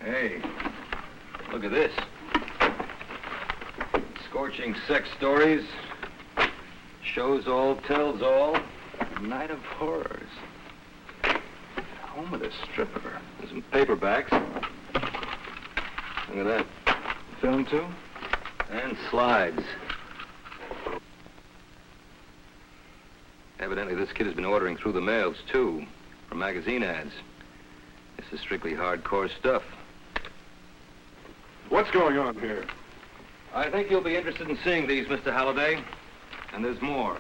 Hey, look at this. Scorching sex stories. Shows all, tells all. Night of horrors. Home of the stripper. There's some paperbacks. Look at that. Film, too? And slides. Evidently, this kid has been ordering through the mails, too, for magazine ads. This is strictly hardcore stuff. What's going on here? I think you'll be interested in seeing these, Mr. Halliday. And there's more.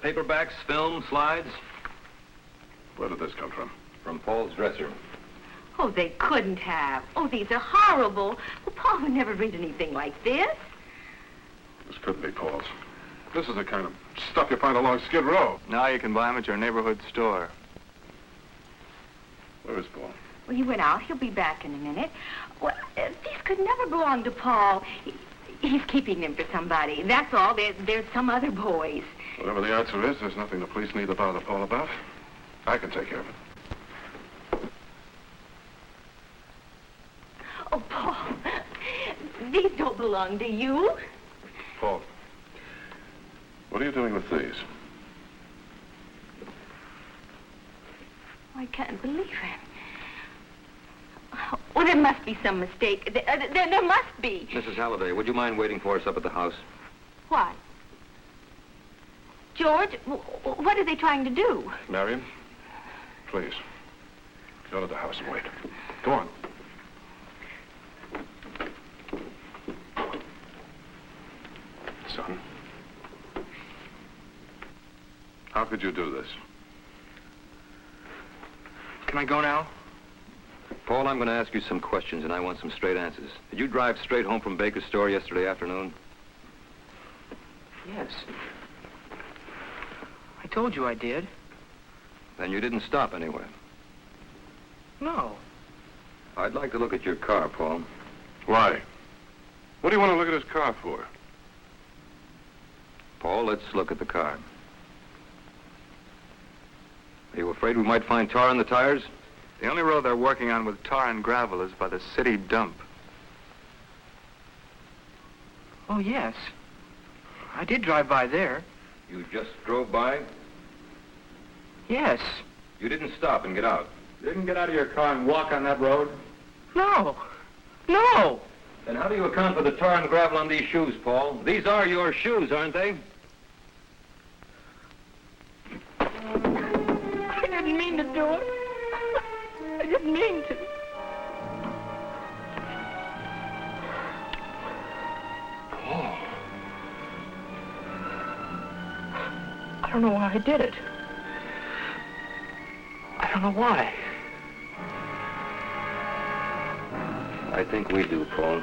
Paperbacks, film, slides. Where did this come from? From Paul's dresser. Oh, they couldn't have. Oh, these are horrible. Well, Paul would never read anything like this. This couldn't be Paul's. This is the kind of stuff you find along Skid Row. Now you can buy them at your neighborhood store. Where is Paul? Well, he went out. He'll be back in a minute. Well, these could never belong to Paul. He's keeping them for somebody. That's all. There's some other boys. Whatever the answer is, there's nothing the police need to bother Paul about. I can take care of it. Oh, Paul, these don't belong to you. Paul, what are you doing with these? I can't believe it. Oh, there must be some mistake. There must be. Mrs. Halliday, would you mind waiting for us up at the house? What? George, what are they trying to do? Marion, please, go to the house and wait. Go on. Son, how could you do this? Can I go now? Paul, I'm going to ask you some questions, and I want some straight answers. Did you drive straight home from Baker's store yesterday afternoon? Yes. I told you I did. Then you didn't stop anywhere. No. I'd like to look at your car, Paul. Why? What do you want to look at his car for? Paul, let's look at the car. Are you afraid we might find tar in the tires? The only road they're working on with tar and gravel is by the city dump. Oh, yes. I did drive by there. You just drove by? Yes. You didn't stop and get out? You didn't get out of your car and walk on that road? No. No. Then how do you account for the tar and gravel on these shoes, Paul? These are your shoes, aren't they? I didn't mean to do it. I didn't mean to. Paul. I don't know why I did it. I don't know why. I think we do, Paul.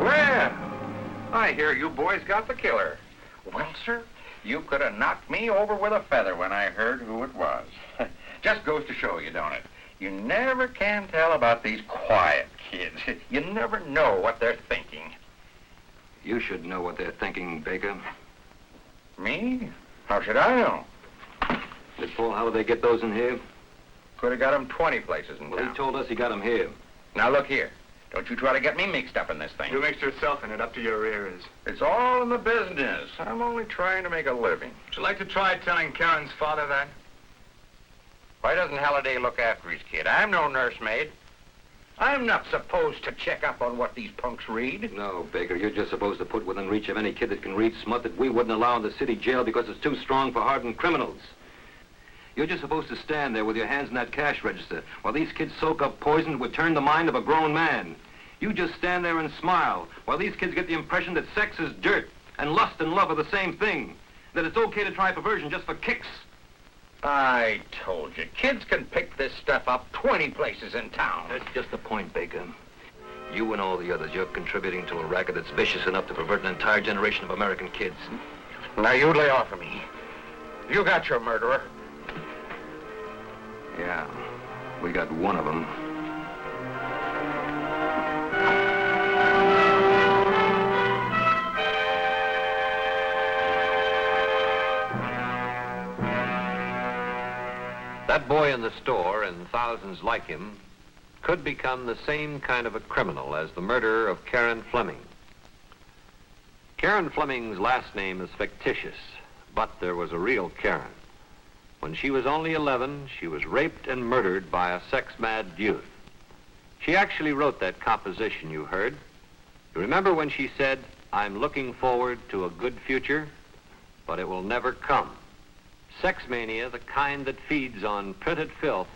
Well, I hear you boys got the killer. Well, sir, you could have knocked me over with a feather when I heard who it was. Just goes to show you, don't it? You never can tell about these quiet kids. You never know what they're thinking. You should know what they're thinking, Baker. Me? How should I know? Did Paul Halliday get those in here? Could have got them 20 places in Well, town. he told us he got them here. Now, look here. Don't you try to get me mixed up in this thing. You mixed yourself in it up to your ears. It's all in the business. I'm only trying to make a living. Would you like to try telling Karen's father that? Why doesn't Halliday look after his kid? I'm no nursemaid. I'm not supposed to check up on what these punks read. No, Baker, you're just supposed to put within reach of any kid that can read smut that we wouldn't allow in the city jail because it's too strong for hardened criminals. You're just supposed to stand there with your hands in that cash register while these kids soak up poison that would turn the mind of a grown man. You just stand there and smile while these kids get the impression that sex is dirt and lust and love are the same thing, that it's okay to try perversion just for kicks. I told you, kids can pick this stuff up 20 places in town. That's just the point, Baker. You and all the others, you're contributing to a racket that's vicious enough to pervert an entire generation of American kids. Now, you lay off of me. You got your murderer. Yeah, we got one of them. That boy in the store and thousands like him could become the same kind of a criminal as the murderer of Karen Fleming. Karen Fleming's last name is fictitious, but there was a real Karen. When she was only 11, she was raped and murdered by a sex-mad youth. She actually wrote that composition you heard. You remember when she said, "I'm looking forward to a good future, but it will never come." Sex mania, the kind that feeds on printed filth,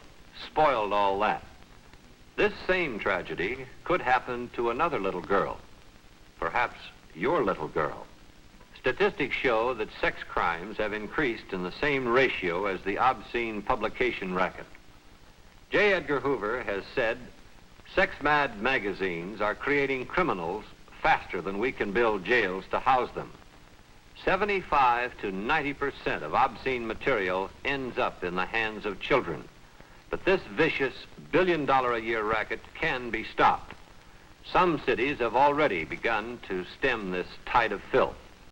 spoiled all that. This same tragedy could happen to another little girl, perhaps your little girl. Statistics show that sex crimes have increased in the same ratio as the obscene publication racket. J. Edgar Hoover has said, "Sex-mad magazines are creating criminals faster than we can build jails to house them." 75 to 90% of obscene material ends up in the hands of children. But this vicious billion-dollar-a-year racket can be stopped. Some cities have already begun to stem this tide of filth.